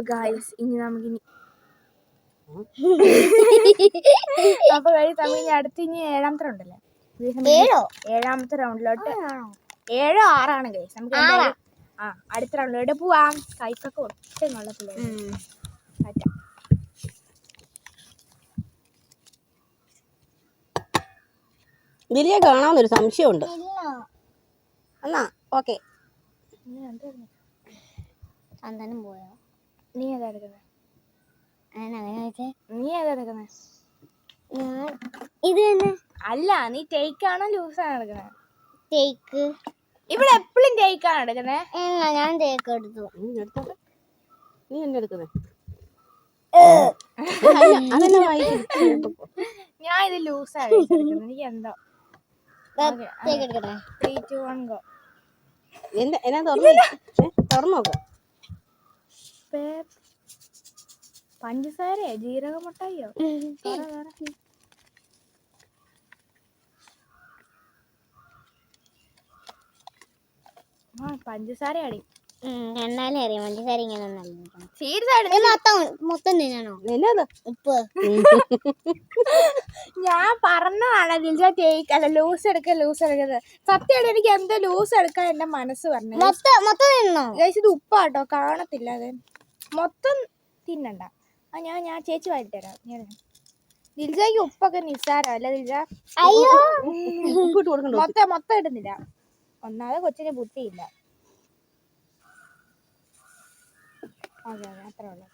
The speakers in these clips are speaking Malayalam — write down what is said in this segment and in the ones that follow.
ഗായ്സ് ഇനി നമുക്കിനി അപ്പൊ ഗായ്സ് നമുക്കിനി അടുത്ത് ഇനി 7ാമത്തെ റൗണ്ടല്ലേ? 7ാമത്തെ റൗണ്ടിലോട്ട് 7 6 ഗായ്സ്. നമുക്ക് അടുത്ത റൗണ്ടിലോട്ട് പോവാം. കൈക്കൊക്കെ ഒട്ടും കൊള്ളത്തില്ല. ദിലിയെ കാണാമെന്നൊരു സംശയമുണ്ട്. എന്നാ ഓക്കെ. ചന്ദനം പോയോ? നീ ഏതാ എടുക്കുന്നത്? ഇത് തന്നെ അല്ല, നീ ടേക്കാണോ ലൂസാണോ എടുക്കുന്നത്? ടേക്ക്. ഇവിടെ എപ്പോഴും ടേക്കാണ് എടുക്കുന്നത്. ഞാൻ ടേക്ക് എടുത്തു. നീ എന്നെ എടുക്കുന്നേ? ഞാൻ ഇത് ലൂസാണ് എടുക്കുന്നത്. എനിക്ക് എന്തോ എടുക്കട്ടെ. 3 2 1 ഗോ. എന്നാ തുറന്നു നോക്കാം. പഞ്ചസാരയോ ജീരക മുട്ടായിയോ? പഞ്ചസാര അടി. എന്നാലേ അറിയാം പഞ്ചസാര ഇങ്ങനെ മൊത്തം തിന്നണോ? ഉപ്പ്. ഞാൻ പറഞ്ഞതാണ് ദിൽജ ടേക്ക് അല്ല ലൂസ് എടുക്കുന്നത്. സത്യമായിട്ട് എനിക്ക് എന്തോ ലൂസ് എടുക്കാൻ എന്റെ മനസ്സ് പറഞ്ഞു. മൊത്തം തിന്നണോ? ഇത് ഉപ്പാട്ടോ, കാണത്തില്ല. അത് മൊത്തം തിന്നണ്ട. ഞാൻ ചേച്ചി വാരിട്ട് തരാം. ദിൽജയ്ക്ക് ഉപ്പൊക്കെ നിസ്സാരം അല്ല ദിൽജ? അയ്യോ, മൊത്തം ഇടുന്നില്ല. ഒന്നാമത് കൊച്ചിന് ബുദ്ധിയില്ല. അതെ അത്രേ ഉള്ളൂ.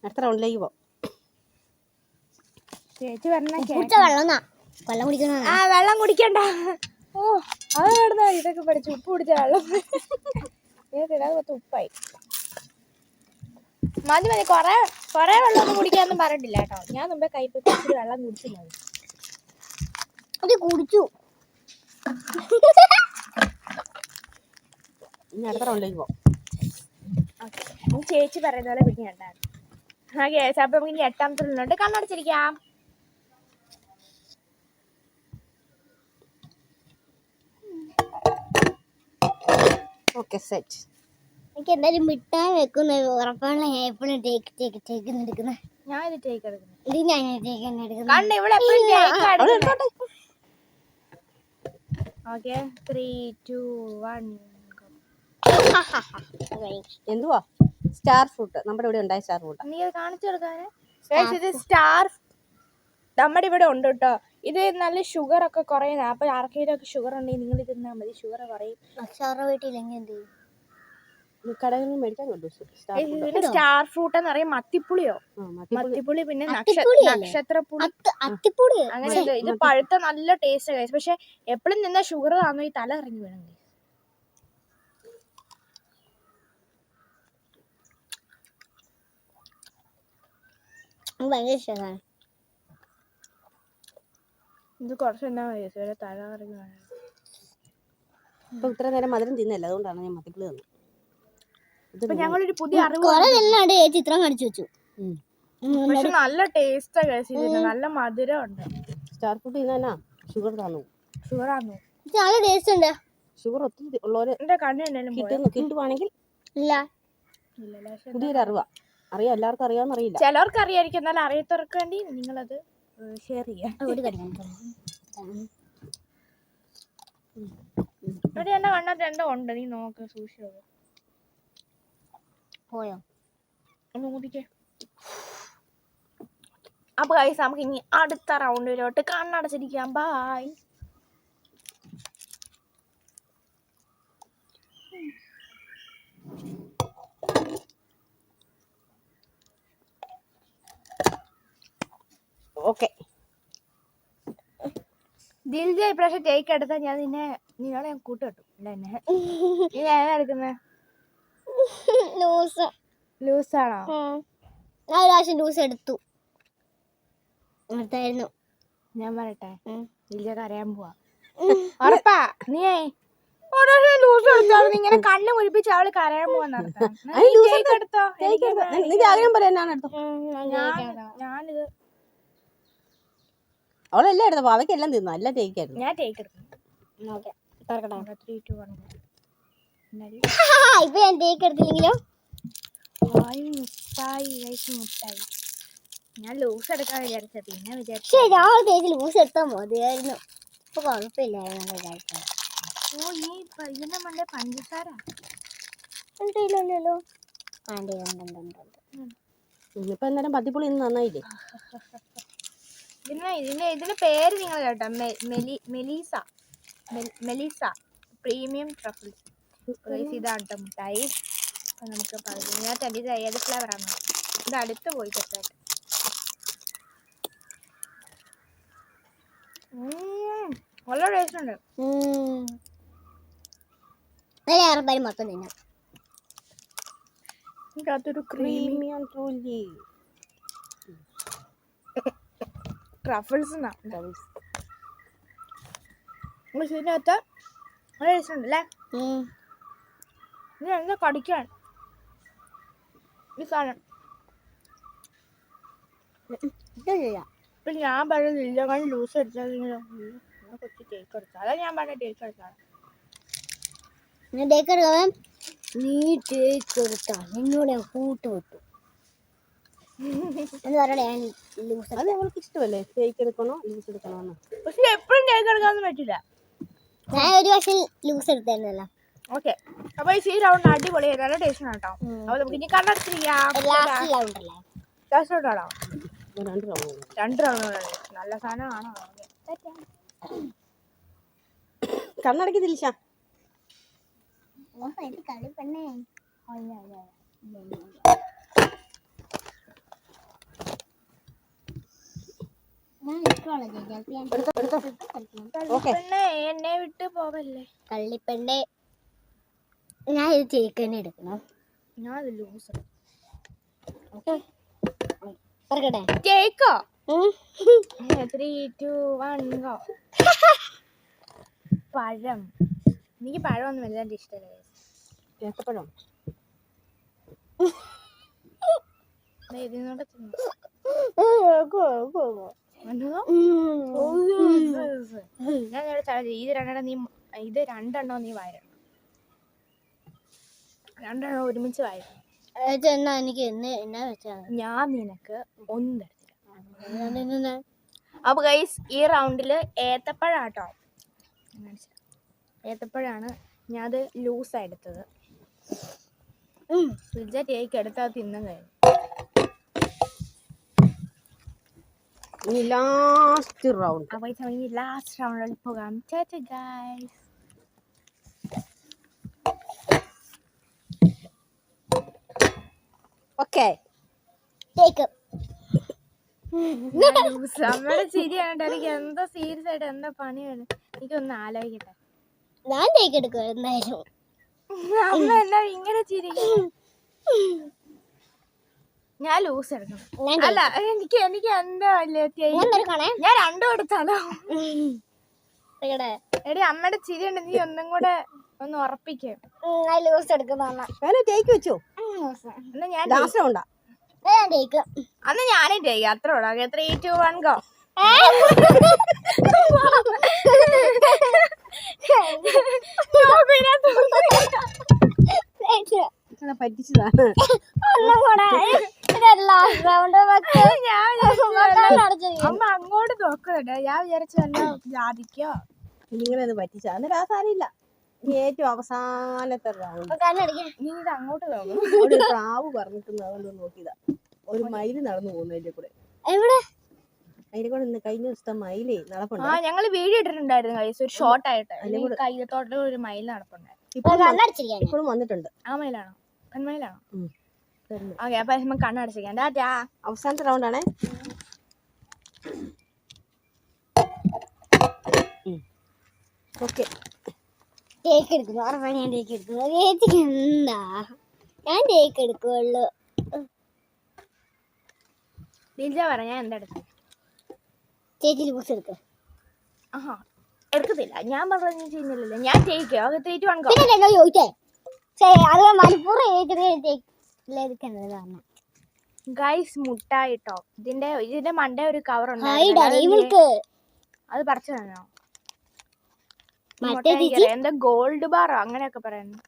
അടുത്ത റൗണ്ടിലേക്ക് പോ. ചേച്ചി പറഞ്ഞ വെള്ളം കുടിക്കണ്ട. ഓ അത് നടന്ന ഇതൊക്കെ പഠിച്ചു. ഉപ്പ് കുടിച്ച വെള്ളം അത് ഉപ്പായി. മതി കൊറേ വെള്ളമൊന്നും കുടിക്കാനൊന്നും പറഞ്ഞിട്ടില്ല കേട്ടോ. ഞാൻ മുമ്പേ കൈപ്പറ്റി വെള്ളം കുടിച്ചു കുടിച്ചു. ഇനി അടുത്ത റൗണ്ടിലേക്ക് പോ. ചേച്ചി പറയുന്ന പോലെ പിന്നെ ഉണ്ടാകും. അപ്പൊ നമുക്ക് ഇനി 8ാമത്തെ റൗണ്ടിലോട്ട് കണ്ണടച്ചിരിക്കാം. Okay set. എനിക്ക് എന്തായാലും മിഠായി വെക്കുന്ന ഉറപ്പാണ്. എപ്പോഴും ടേക്ക് എടുക്കുന്നത്. ഞാൻ ഇത് ടേക്ക് എടുക്കുന്നത്. ഇത് ഞാൻ ടേക്ക് തന്നെ എടുക്കുന്നത്. കണ്ട ഇവിടെ ഓക്കെ 3 2 1 എന്തുവാ? Star fruit. നമ്മുടെ ഇവിടെ ഉണ്ടായ സ്റ്റാർ ഫ്രൂട്ട്. നീ അത് കാണിച്ചു കൊടുക്കാന്. ഇത് സ്റ്റാർ നമ്മുടെ ഇവിടെ ഉണ്ട് കേട്ടോ. ഇത് നല്ല ഷുഗർ ഒക്കെ കുറയുന്ന. അപ്പൊ ആർക്കെങ്കിലും ഒക്കെ ഷുഗർ ഉണ്ടെങ്കിൽ നിങ്ങൾ തിന്നാൽ മതി. ഷുഗർ കുറയും. വീട്ടിലെങ്കിൽ എന്ത് ചെയ്യും? കടകളിൽ മേടിക്കാൻ കൊണ്ടു. സ്റ്റാർ ഫ്രൂട്ട് എന്ന് പറയും. മത്തിപ്പുളിയോ? മത്തിപ്പുളി, പിന്നെ നക്ഷത്രപ്പുളി, അങ്ങനെ ഇത് പഴുത്ത നല്ല ടേസ്റ്റ് കഴിച്ചു. പക്ഷെ എപ്പോഴും നിന്ന ഷുഗർ ആണോ ഈ തല ഇറങ്ങി വേണം. ഭയങ്കര ഇഷ്ടമാണ്. ഇത് കുറച്ച് എന്നാ തല ഇറങ്ങി വേണം. ഇപ്പൊ ഇത്ര നേരം മധുരം തിന്നല്ല, അതുകൊണ്ടാണ് ഞാൻ മത്തിപ്പുളി തന്നത്. ഇപ്പൊ ഞങ്ങളൊരു പുതിയ അറിവ് ചിത്രം കാണിച്ചു വെച്ചു. പക്ഷെ നല്ല ടേസ്റ്റാ കഴിച്ചിരുന്നു. നല്ല മധുരം ഉണ്ട്. സ്റ്റാർ ഫ്രൂട്ട് തിന്നാ ഷുഗർ ആണോ? നല്ല ടേസ്റ്റ് ഉണ്ട്. ഷുഗർ ഒത്തിരി ഉള്ളവര് കിട്ടുവാണെങ്കിൽ പുതിയൊരു അറിവാ. അറിയാം, എല്ലാവർക്കും അറിയാമെന്ന് അറിയില്ല. ചിലവർക്ക് അറിയായിരിക്കും, എന്നാലും അറിയാത്തവർക്ക് വേണ്ടി നിങ്ങളത് ഷെയർ ചെയ്യാം. ഇവിടെ എന്നെ കണ്ണാത്ത എന്തോ ഉണ്ട്. നീ നോക്ക്, സൂക്ഷിച്ചോ. പോയോ? ഒന്ന് കൂട്ടിക്കേ. അപ്പൊ ഗൈസ് നമുക്ക് ഇനി അടുത്ത റൗണ്ടിലോട്ട് കണ്ണടച്ചിരിക്കാം. ബായ്. ഓക്കെ. ദിൽജ ഇപ്രാവശ്യം ടേക്ക് എടുത്താൽ ഞാൻ നിന്നോട് ഞാൻ കൂട്ടുകെട്ടും. നീ ഏതാ എടുക്കുന്നത്? ലൂസാണോ? ഞാൻ ഒരു പ്രാവശ്യം ലൂസ് എടുത്തു. ഞാൻ പറയട്ടെ, ദിൽജ അറിയാൻ പോവാ. ഉറപ്പാ? നീ ലൂസ് എടുത്താൽ ഇങ്ങനെ കണ്ണ് മുഴിപ്പിച്ച് അവള് കരയാൻ പോവാന്നർത്ഥം. ഞാനിത് അവളെല്ലാം എടുത്തപ്പോ അവക്കെല്ലാം തിന്നു. എല്ലാം ടേക്ക് ആയിരുന്നു. ഞാൻ ടേക്ക് എടുക്കും. തുറക്കട്ടെ 3, 2, 1 ഇപ്പൊ ഞാൻ ടേക്ക് എടുത്തില്ലെങ്കിലോ മുട്ടായി. ഞാൻ ലൂസ് എടുക്കാൻ വിചാരിച്ച പിന്നെ വിചാരിച്ചു പക്ഷേ രാവിലെ തേച്ച് ലൂസ് എടുത്താൽ മതിയായിരുന്നു. ഇപ്പൊ കുഴപ്പമില്ലായിരുന്നു വിചാരിച്ചത്. ഓ ഈ ഇതിന്റെ മണ്ടേ പഞ്ചസാര ഉണ്ടല്ലോ. ഇപ്പൊ എന്തായാലും പത്തിപ്പുളി ഇന്ന് നന്നായില്ലേ? ഇതിന്റെ പേര് നിങ്ങൾ കേട്ടോ, മെലീസ പ്രീമിയം ട്രഫിൾസ്. ഇതാണ് കേട്ടോ മുട്ടായി. അപ്പൊ നമുക്ക് ഇതിനകത്ത് ഇത് ഏത് ഫ്ലേവറാണ് ഇത് അടുത്ത് പോയി ചെറുതായിട്ട്. നല്ല ടേസ്റ്റ് ഉണ്ട്. ഏറെപ്പാരും മൊത്തം തിന്നാം. ഇതിനകത്തൊരു പ്രീമിയം ട്രൂലി ട്രഫിൾസ് ഇതിനകത്ത് നല്ല ടേസ്റ്റ് ഉണ്ട് അല്ലേ? ഇത് എന്താ കടിക്കാൻ ഈ സാധനം. ഇപ്പൊ ഞാൻ പറഞ്ഞ ലില്ലകൾ ലൂസ് എടുത്താൽ കൊച്ചു ടേക്ക് എടുത്താൽ അതാ ഞാൻ പറഞ്ഞ ടേക്ക് എടുത്താൽ നീ ടേക്ക് എടുത്താ നിന്നോട് ഞാൻ കൂട്ട് വിട്ടു എന്ന് പറയണേ. ഞാൻ ലൂസ് അത് ഞങ്ങൾക്ക് ഇഷ്ടമല്ലേ കേക്ക് എടുക്കണോ ലൂസ് എടുക്കണോന്ന്. പക്ഷെ എപ്പോഴും ടേക്ക് എടുക്കാനൊന്നും പറ്റില്ല. ഞാൻ ഒരു വർഷം ലൂസ് എടുത്തായിരുന്നല്ലോ. ഓക്കെ, അപ്പൊ ഈ റൗണ്ട് അടിപൊളി നല്ല ടേസ്റ്റ് ആണ് കേട്ടോ. അപ്പൊ നമുക്ക് ഇനി കണ്ടടിച്ചിരിക്കാം. ലാസ്റ്റ് റൗണ്ടല്ലേ? ലാസ്റ്റ് റൗണ്ടാണോ? 2 റൗണ്ട് 2 റൗണ്ട് നല്ല സാധനമാണോ? കണ്ണടക്കി ദിൽഷ. കളി പെണ്ണേ. എന്നെ വിട്ട് പോവല്ലേ കള്ളിപ്പെണ്ണേ. ഞാൻ ഇത് ടേക്ക് തന്നെ എടുക്കണം. ഞാൻ ലൂസ് പറക്കട്ടെ കേക്കോ. 3, 2, 1 ഗോ. പഴം. എനിക്ക് പഴമൊന്നും വലുതായിട്ട് ഇഷ്ടമല്ല. ഏത്തപ്പഴം ഇതിനോട് ഇത് രണ്ടെണ്ണം നീ വാരണം. 2 എണ്ണം ഒരുമിച്ച് വാരണം. എനിക്ക് എന്നാ വെച്ചാ ഞാൻ നിനക്ക് 1 തരത്തില്ല. അപ്പൊ ഗൈസ് ഈ റൗണ്ടില് ഏത്തപ്പഴാട്ടോ. ഏത്തപ്പഴാണ് ഞാൻ അത് ലൂസാ എടുത്തത്. ഫ്രിഡ്ജ് ടേക്ക് എടുത്താൽ തിന്നും കഴിഞ്ഞു. Last round. അപ്പൊ ഈ ലാസ്റ്റ് റൗണ്ടിൽ പോകാം. Guys okay take. നമ്മുടെ ശരിയാണ്. എനിക്ക് എന്താ സീരിയസ് ആയിട്ട് എന്താ പണിയാണ്. എനിക്കൊന്ന് ആലോചിക്കട്ടെ. ഞാൻ ടേക്ക് എടുക്കും എന്തായാലും. അമ്മ എന്നാ ഇങ്ങനെ ചിരിക്കും. ഞാൻ ലൂസ് എടുക്കണം. അല്ല എനിക്ക് എന്താ ഞാൻ 2 എടുത്താലോ? എടി അമ്മയുടെ ചിരി ഉണ്ട്. നീ ഒന്നും കൂടെ ഒന്ന് ഉറപ്പിക്കും. ലൂസ് എടുക്കുന്ന ടേക്ക് വെച്ചോ. എന്നാ ഞാൻ ലാസ്റ്റ് റൗണ്ടാ. അന്ന് ഞാനും ചെയ്യാം. അത്ര ഉള്ളൂ. 3, 2, 1 ഗോ. പറ്റിച്ചതാണ്. അമ്മ അങ്ങോട്ട് നോക്കുന്നുണ്ട്. ഞാൻ വിചാരിച്ചു ജാതിക്കോ നിങ്ങളെ പറ്റിച്ച എന്നിട്ട് ആ സാരിയില്ല. ഏറ്റവും അവസാനത്തെ റൗണ്ട്. നീ ഇത് അങ്ങോട്ട് നോക്കും. ഒരു പ്രാവ് പറഞ്ഞിട്ടുണ്ട്. അതുകൊണ്ട് നോക്കിയതാ. ഒരു മയില് നടന്നു പോകുന്നു അതിന്റെ കൂടെ. അതിന്റെ കൂടെ കഴിഞ്ഞ ദിവസത്തെ മയിലേ നടപ്പുണ്ട്. ഞങ്ങള് വീഡിയോ ഇട്ടിട്ടുണ്ടായിരുന്നു കൈസ്, ഒരു ഷോർട്ട് ആയിട്ട്. കൈത്തോട്ടിൽ ഒരു മയിൽ നടപ്പുണ്ടായിരുന്നു. ഇപ്പോഴും വന്നിട്ടുണ്ട്. ആ മയിലാണോ? പെൺമയിലാണോ? ഓക്കെ, അപ്പൊ നമുക്ക് കണ്ണടച്ചിരിക്കാം. ടാറ്റാ. അവസാനത്തെ റൗണ്ടാണേ. ഓക്കെ ടേക്ക് എടുക്കുന്നു. ഉറപ്പാണ് ഞാൻ ടേക്ക് എടുക്കുന്നു. ചേച്ചിക്ക് എന്താ ഞാൻ ടേക്ക് എടുക്കുള്ളൂ. ദിൽജ പറ ഞാൻ എന്താ എടുത്തത്? ചേച്ചി ലൂസ് എടുക്ക. ആഹാ എടുക്കത്തില്ല. ഞാൻ പറഞ്ഞു ചെയ്യുന്നില്ലല്ലോ. ഞാൻ ടേക്ക്. Okay 3, 2, 1 go. പിന്നെ ചോദിച്ചേ അത് മലപ്പുറം എടുക്കുന്നത്. ഗൈസ് മുട്ടായിട്ടോ. ഇതിന്റെ മണ്ട ഒരു കവർ ഉണ്ട്. അത് പറിച്ചു തന്നോ? എന്താ ഗോൾഡ് ബാറോ അങ്ങനെയൊക്കെ പറയുന്നു.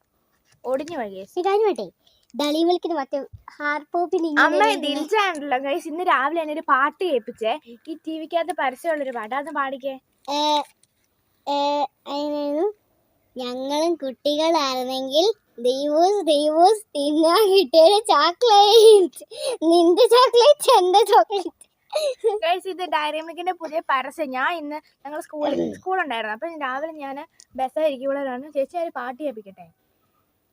ഒടിഞ്ഞു പോയി ഗൈസ്. കാര്യമായിട്ടേ ഡളി മിൽക്കിന് മറ്റേ ഹാർഡ് പോപ്പിന് അമ്മ ദിൽജാണല്ലോ ഗൈസ്. ഇന്ന് രാവിലെ എന്നെ ഒരു പാട്ട് കേൾപ്പിച്ചേ. ഈ ടി വിക്കകത്ത് പരസ്യമുള്ളൊരു പാട്ട്, അതൊന്ന് പാടിക്കേ. ഞങ്ങളും കുട്ടികളായിരുന്നെങ്കിൽ ദൈവൂസ് തിന്നാൻ കിട്ടിയ ചോക്ലേറ്റ്, നിന്റെ ചോക്ലേറ്റ് എന്റെ ചോക്ലേറ്റ്. ഗൈസ് ഇത് ഡയറി മിൽക്കിന്റെ പുതിയ പരസ്യം. ഞാൻ ഇന്ന് ഞങ്ങൾ സ്കൂളുണ്ടായിരുന്നു. അപ്പൊ രാവിലെ ഞാൻ ബസ്സായിരിക്കുമ്പോഴാണ് ചേച്ചി ഒരു പാട്ട് കേൾപ്പിക്കട്ടെ.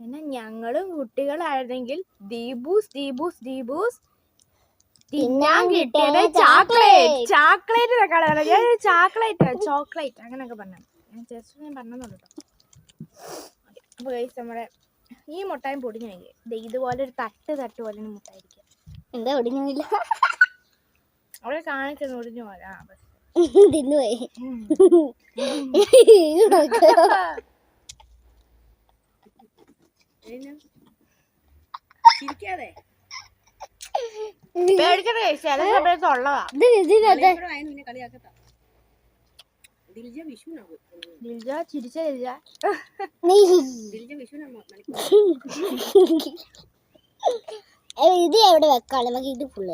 പിന്നെ ഞങ്ങളും കുട്ടികളായിരുന്നെങ്കിൽ ദീപൂസ് ദീപൂസ് ദീപൂസ് തിന്നാൻ കിട്ടിയത് ചോക്ലേറ്റ്. ചോക്ലേറ്റ് അങ്ങനെയൊക്കെ പറഞ്ഞു. ജസ്റ്റ് ഞാൻ പറഞ്ഞോളൂ കേട്ടോ. അപ്പൊ ഗൈസ് നമ്മുടെ ഈ മുട്ടായും പൊടിഞ്ഞു പോയി. ഇതുപോലെ ഒരു തട്ട് പോലെ മുട്ടായിരിക്കും. എന്താ ഒടിഞ്ഞില്ല, അവിടെ കാണിച്ചത് ഒടിഞ്ഞു പോലെ. തിന്നുപോയി. ചിരിക്കാതെ പേടിക്കട്ടെ ചില സമയത്ത് ഉള്ളതാ. പിന്നെ കളിയാക്കത്ത ദിൽജ വിഷുവിനാകും. ദിൽജ ചിരിച്ച ദിൽജ. ദിൽജ വിഷുവിനാകും. ഇത് എവിടെ വെക്കാളെ നമുക്ക് ഇത് ഫുള്ള്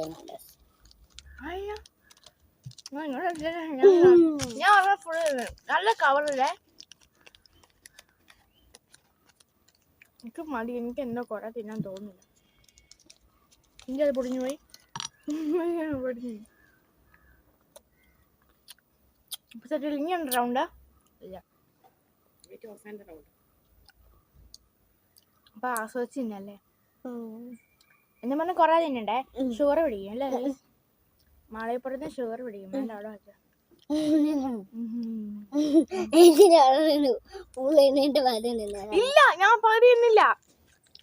ഞാൻ ഫുള്ള് നല്ല കവറില്ലേ. എനിക്ക് മതി. എനിക്ക് എന്തോ കുറെ തിന്നാൻ തോന്നുന്നില്ല. എനിക്ക് അത് പൊടിഞ്ഞു പോയി. ഇനിയുണ്ട് റൗണ്ടാ ഇല്ല. അപ്പൊ ആസ്വദിച്ച് തിന്നല്ലേ. എന്നെ പറഞ്ഞ കൊറേ തിന്നണ്ടേ. ഷുഗർ പിടിക്കും അല്ലേ? മാളയപ്പുറത്ത് ഷുഗർ പിടിക്കും. വേണ്ട അവിടെ വെച്ചാ ഇല്ല. ഞാൻ പറയുന്നില്ല.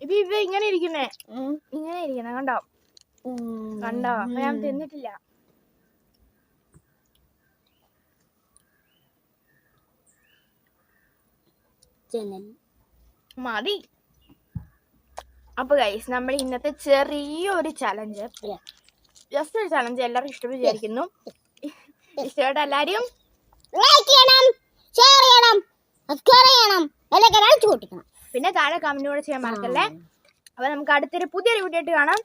ഇത് ഇങ്ങനെ ഇരിക്കുന്നേ. ഇങ്ങനെ ഇരിക്കുന്നേ കണ്ടോ കണ്ടോ. അപ്പൊ ഞാൻ തിന്നിട്ടില്ല. മതി. അപ്പൊ ഗൈസ് നമ്മൾ ഇന്നത്തെ ചെറിയൊരു ചലഞ്ച്, ജസ്റ്റ് ഒരു ചലഞ്ച് എല്ലാവർക്കും ഇഷ്ടപ്പെട്ട് വിചാരിക്കുന്നു. ഇഷ്ടപ്പെട്ട എല്ലാരും ലൈക്ക് ചെയ്യണം, ഷെയർ ചെയ്യണം, സബ്സ്ക്രൈബ് ചെയ്യണം, ബെല്ലൈക്കൺ കൂട്ടിക്കണം. പിന്നെ താഴെ കമന്റ് കൂടെ ചെയ്യാൻ മറക്കല്ലേ. അപ്പൊ നമുക്ക് അടുത്തൊരു പുതിയൊരു വീഡിയോ ആയിട്ട് കാണാം.